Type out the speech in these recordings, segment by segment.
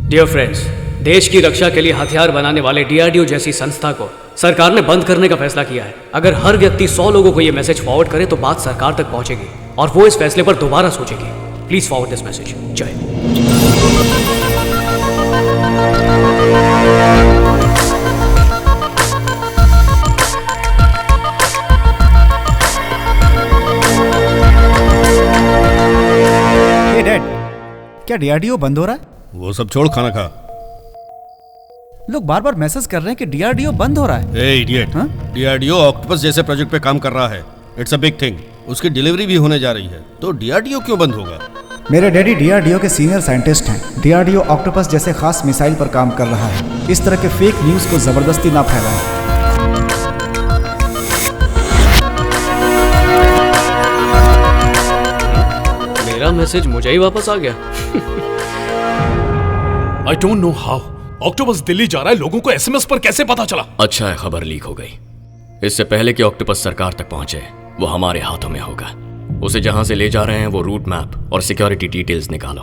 Dear friends, देश की रक्षा के लिए हथियार बनाने वाले डीआरडीओ जैसी संस्था को सरकार ने बंद करने का फैसला किया है। अगर हर व्यक्ति 100 लोगों को यह मैसेज फॉरवर्ड करे तो बात सरकार तक पहुंचेगी और वो इस फैसले पर दोबारा सोचेगी। Please forward this message. जय। क्या डीआरडीओ बंद हो रहा है? वो सब छोड़, खाना खा। लोग बार बार मैसेज कर रहे हैं कि डीआरडीओ बंद हो रहा है। ए इडियट, डीआरडीओ ऑक्टोपस जैसे प्रोजेक्ट पे काम कर रहा है। It's a big thing. उसकी डिलीवरी भी होने जा रही है, तो डीआरडीओ क्यों बंद होगा? मेरे डैडी डीआरडीओ के सीनियर साइंटिस्ट हैं। डीआरडीओ ऑक्टोपस जैसे खास मिसाइल पर काम कर रहा है। इस तरह के फेक न्यूज को जबरदस्ती ना फैलाएं। मेरा मैसेज मुझे ही वापस आ गया। I don't know how. Octopus Delhi जा रहा है, लोगों को एसएमएस पर कैसे पता चला? अच्छा है खबर लीक हो गई। इससे पहले कि ऑक्टोपस सरकार तक पहुंचे, वो हमारे हाथों में होगा। उसे जहां से ले जा रहे हैं वो रूट मैप और सिक्योरिटी डिटेल्स निकालो।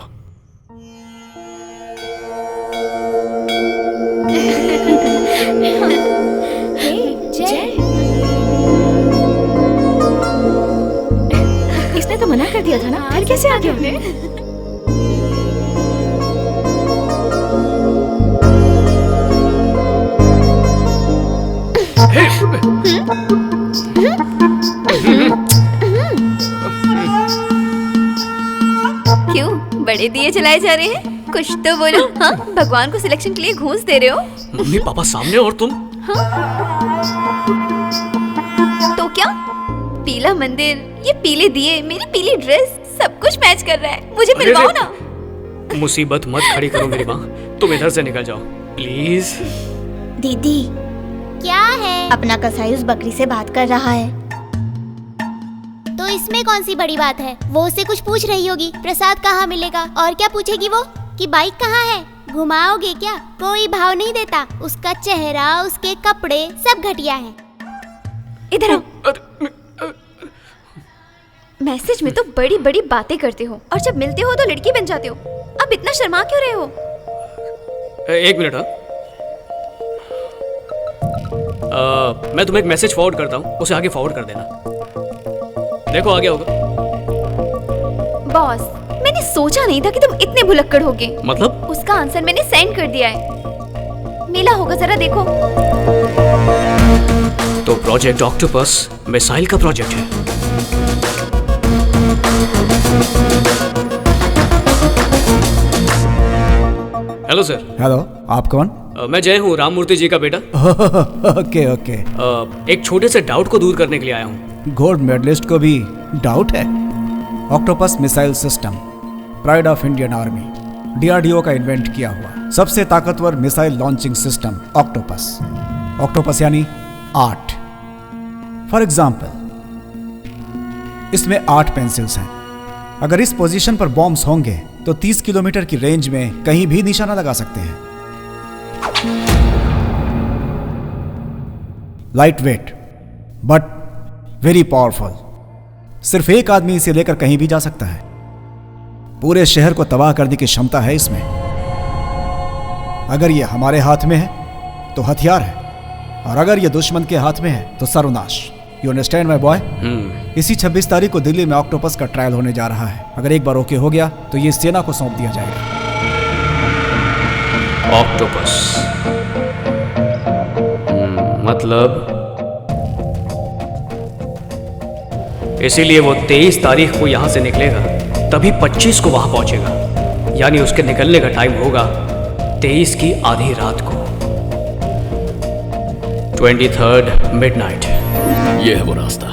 इसने तो मना कर दिया था ना, फिर कैसे आ गया? क्यों बड़े दिए जलाए जा रहे हैं? कुछ तो बोलो। हाँ, भगवान को सिलेक्शन के लिए घूस दे रहे हो? मम्मी पापा सामने और तुम। तो क्या? पीला मंदिर, ये पीले दिए, मेरी पीली ड्रेस, सब कुछ मैच कर रहा है। मुझे मिलवाओ ना। मुसीबत मत खड़ी करो मेरी माँ, तुम इधर से निकल जाओ प्लीज। दीदी क्या है? अपना कसाई उस बकरी से बात कर रहा है, तो इसमें कौन सी बड़ी बात है? वो उससे कुछ पूछ रही होगी, प्रसाद कहाँ मिलेगा? और क्या पूछेगी वो कि बाइक कहाँ है, घुमाओगे क्या? कोई भाव नहीं देता। उसका चेहरा, उसके कपड़े सब घटिया हैं। इधर आओ। मैसेज में तो बड़ी बड़ी बातें करते हो और जब मिलते हो तो लड़की बन जाते हो। अब इतना शर्मा क्यों रहे हो? एक मिनट। मैं तुम्हें एक मैसेज फॉरवर्ड करता हूँ, उसे आगे फॉरवर्ड कर देना। देखो आ गया होगा। बॉस, मैंने सोचा नहीं था कि तुम इतने भुलक्कड़ होगे। मतलब? उसका आंसर मैंने सेंड कर दिया है, मिला होगा, जरा देखो। तो प्रोजेक्ट ऑक्टोपस मिसाइल का प्रोजेक्ट है। Hello sir. हेलो, आप कौन? मैं जय हूँ, राम मूर्ति जी का बेटा। Okay okay. एक छोटे से डाउट को दूर करने के लिए आया हूँ। गोल्ड मेडलिस्ट को भी डाउट है? Octopus missile system pride of Indian army, DRDO का इन्वेंट किया हुआ सबसे ताकतवर missile launching system octopus. Octopus यानी 8। फॉर एग्जाम्पल, इसमें 8 पेंसिल्स हैं। अगर इस पोजीशन पर बॉम्ब्स होंगे तो 30 किलोमीटर की रेंज में कहीं भी निशाना लगा सकते हैं। Light weight but very powerful. सिर्फ एक आदमी इसे लेकर कहीं भी जा सकता है। पूरे शहर को तबाह करने की क्षमता है इसमें। अगर ये हमारे हाथ में है तो हथियार है, और अगर ये दुश्मन के हाथ में है तो सर्वनाश। You understand my boy? इसी 26 तारीख को दिल्ली में ऑक्टोपस का ट्रायल होने जा रहा है। अगर एक बार ओके हो गया तो ये सेना को सौंप दिया जाएगा। ऑक्टोपस मतलब इसीलिए वो 23 तारीख को यहां से निकलेगा, तभी 25 को वहां पहुंचेगा। यानी उसके निकलने का टाइम होगा 23 की आधी रात को, 23rd मिडनाइट। ये है वो रास्ता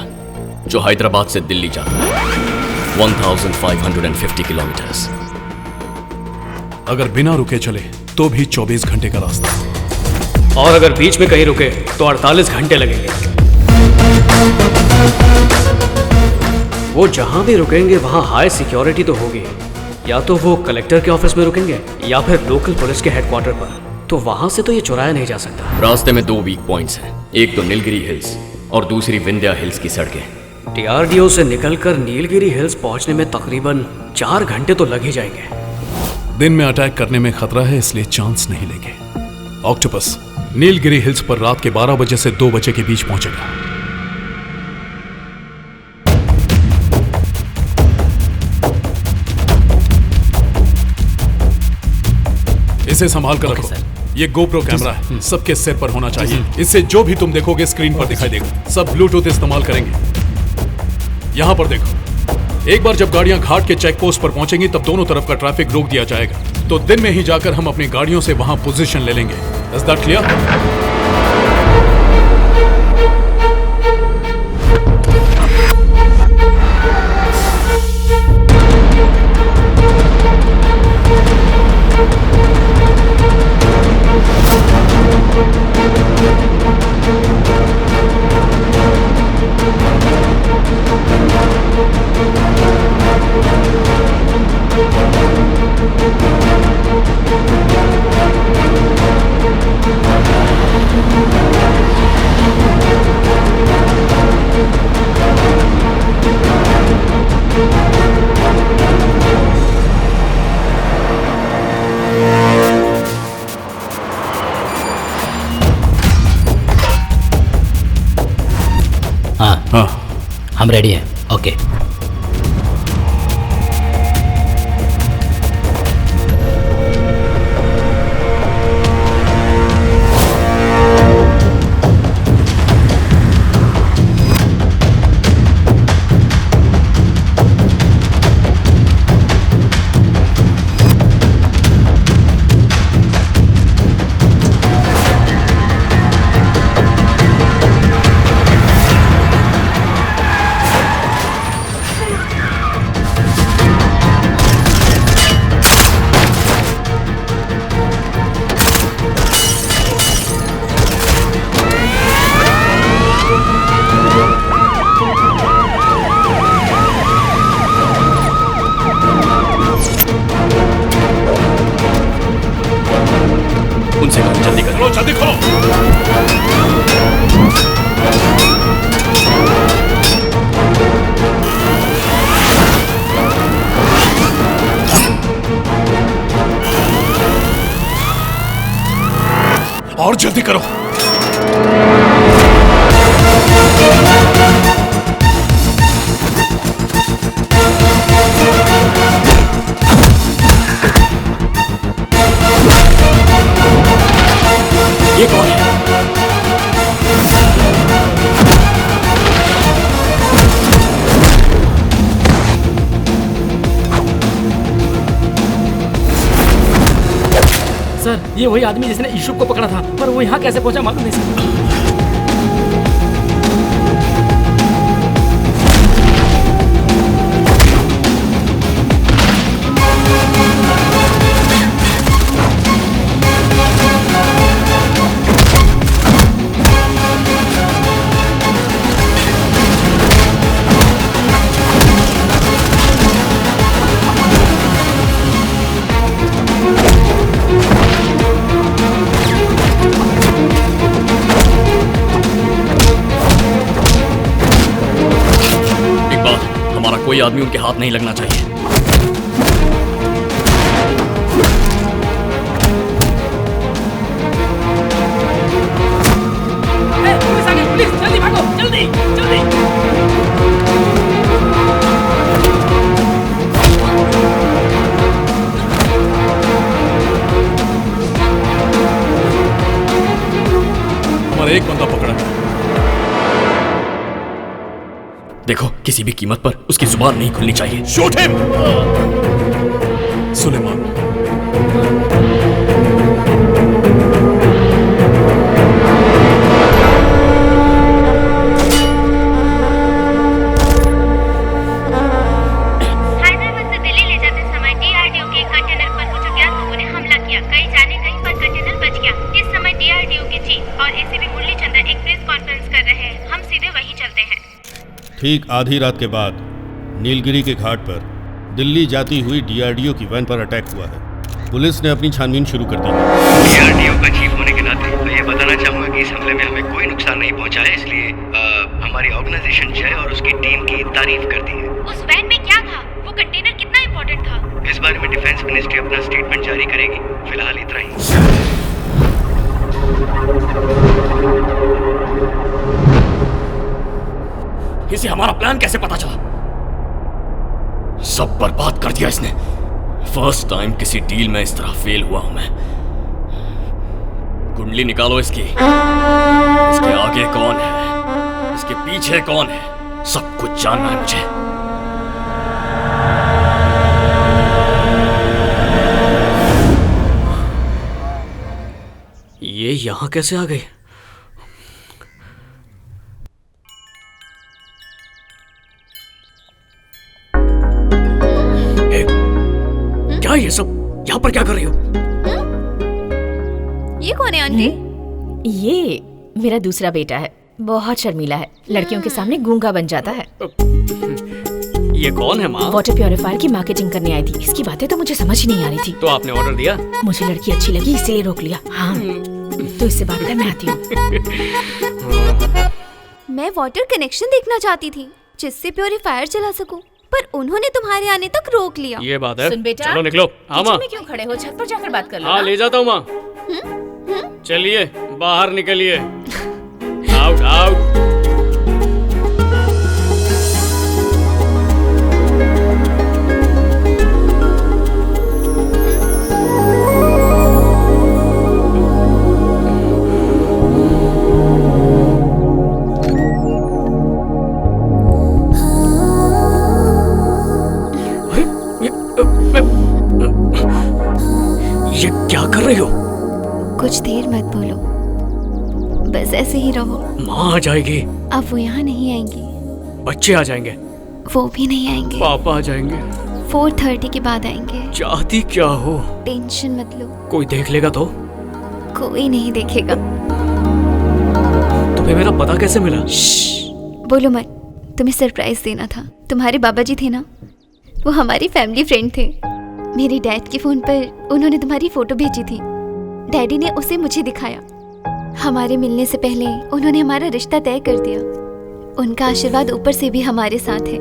जो हैदराबाद से दिल्ली जाता है, 1550 किलोमीटर्स। अगर बिना रुके चले तो भी 24 घंटे का रास्ता, और अगर बीच में कहीं रुके तो 48 घंटे लगेंगे। वो जहां भी रुकेंगे वहां हाई सिक्योरिटी तो होगी। या तो वो कलेक्टर के ऑफिस में रुकेंगे या फिर लोकल पुलिस के हेडक्वार्टर पर, तो वहां से तो ये चुराया नहीं जा सकता। रास्ते में 2 वीक पॉइंट्स हैं, एक तो नीलगिरी हिल्स और दूसरी विंध्या हिल्स की सड़कें। डीआरडीओ से निकलकर नीलगिरी हिल्स पहुंचने में तकरीबन 4 घंटे तो लग ही जाएंगे। दिन में अटैक करने में खतरा है, इसलिए चांस नहीं लेंगे। ऑक्टोपस नीलगिरी हिल्स पर रात के 12 बजे से 2 बजे के बीच पहुंचेगा। इसे संभाल कर रखो। ये गोप्रो कैमरा है, सबके सिर पर होना चाहिए। इससे जो भी तुम देखोगे स्क्रीन पर दिखाई देगा। सब ब्लूटूथ इस्तेमाल करेंगे। यहां पर देखो, एक बार जब गाड़ियां घाट के चेक पोस्ट पर पहुंचेंगी तब दोनों तरफ का ट्रैफिक रोक दिया जाएगा। तो दिन में ही जाकर हम अपनी गाड़ियों से वहां पोजीशन ले लेंगे। Is that clear? हाँ, हम रेडी हैं। ओके। उनसे कहो जल्दी करो, जल्दी करो। और जल्दी करो। ये कौन है? सर, ये वही आदमी जिसने यूसुफ को पकड़ा था, पर वो यहाँ कैसे पहुंचा मालूम नहीं सर। कोई आदमी उनके हाथ नहीं लगना चाहिए। पुलिस, जल्दी भागो, जल्दी जल्दी। हमारा एक बंदा पकड़ा है। देखो, किसी भी कीमत पर उसकी जुबान नहीं खुलनी चाहिए। Shoot him! सुलेमान। हैदराबाद से दिल्ली ले जाते समय डीआरडीओ के कंटेनर पर कुछ अज्ञात लोगों ने हमला किया। कई जाने कहीं पर कंटेनर बच गया। इस समय डीआरडीओ के चीफ और एसीपी मुरली चंद्र एक प्रेस कॉन्फ्रेंस कर रहे हैं। हम सीधे वहीं चलते हैं। ठीक आधी रात के बाद नीलगिरी के घाट पर दिल्ली जाती हुई डीआरडीओ की वैन पर अटैक हुआ है। पुलिस ने अपनी छानबीन शुरू कर दी है। डीआरडीओ का चीफ होने के नाते मैं ये बताना चाहूँगा कि इस हमले में हमें कोई नुकसान नहीं पहुँचा है, इसलिए हमारी ऑर्गेनाइजेशन जय और उसकी टीम की तारीफ करती है। उस वैन में क्या था? वो कंटेनर कितना इम्पोर्टेंट था? इस बारे में डिफेंस मिनिस्ट्री अपना स्टेटमेंट जारी करेगी। फिलहाल इतना ही। इसे हमारा प्लान कैसे पता चला? सब बर्बाद कर दिया इसने। फर्स्ट टाइम किसी डील में इस तरह फेल हुआ हूं मैं। कुंडली निकालो इसकी। इसके आगे कौन है, इसके पीछे कौन है, सब कुछ जानना है मुझे। ये यहां कैसे आ गई? क्या ये सब यहाँ पर क्या कर रही हो? ये कौन है आंटी? ये मेरा दूसरा बेटा है, बहुत शर्मीला है, लड़कियों के सामने गूंगा बन जाता है। ये कौन है माँ? वाटर प्योरीफायर की मार्केटिंग करने आई थी। इसकी बातें तो मुझे समझ ही नहीं आ रही थी। तो आपने ऑर्डर दिया? मुझे लड़की अच्छी लगी इसलिए रोक लिया। हाँ, तो इससे बात कर, मैं आती हूँ। मैं वाटर कनेक्शन देखना चाहती थी जिससे प्योरीफायर चला सकूं, पर उन्होंने तुम्हारे आने तक रोक लिया। ये बात है। सुन बेटा, चलो निकलो। हाँ माँ। में क्यों खड़े हो? छत पर जाकर बात कर लो। हाँ ले जाता हूँ माँ। चलिए बाहर निकलिए। Out out. ये क्या कर रही हो? कुछ देर मत बोलो, बस ऐसे ही रहो। माँ आ जाएगी। अब वो यहाँ नहीं आएंगी। बच्चे आ जाएंगे। वो भी नहीं आएंगे। पापा आ जाएंगे। 4:30 के बाद आएंगे। चाहती क्या हो? टेंशन मत लो। कोई देख लेगा तो? कोई नहीं देखेगा। तुम्हें मेरा पता कैसे मिला? बोलो मत, तुम्हें सरप्राइज देना था। तुम्हारे बाबा जी थे ना, वो हमारी फैमिली फ्रेंड थे। मेरे डैड के फोन पर उन्होंने तुम्हारी फोटो भेजी थी। डैडी ने उसे मुझे दिखाया। हमारे मिलने से पहले उन्होंने हमारा रिश्ता तय कर दिया। उनका आशीर्वाद ऊपर से भी हमारे साथ है।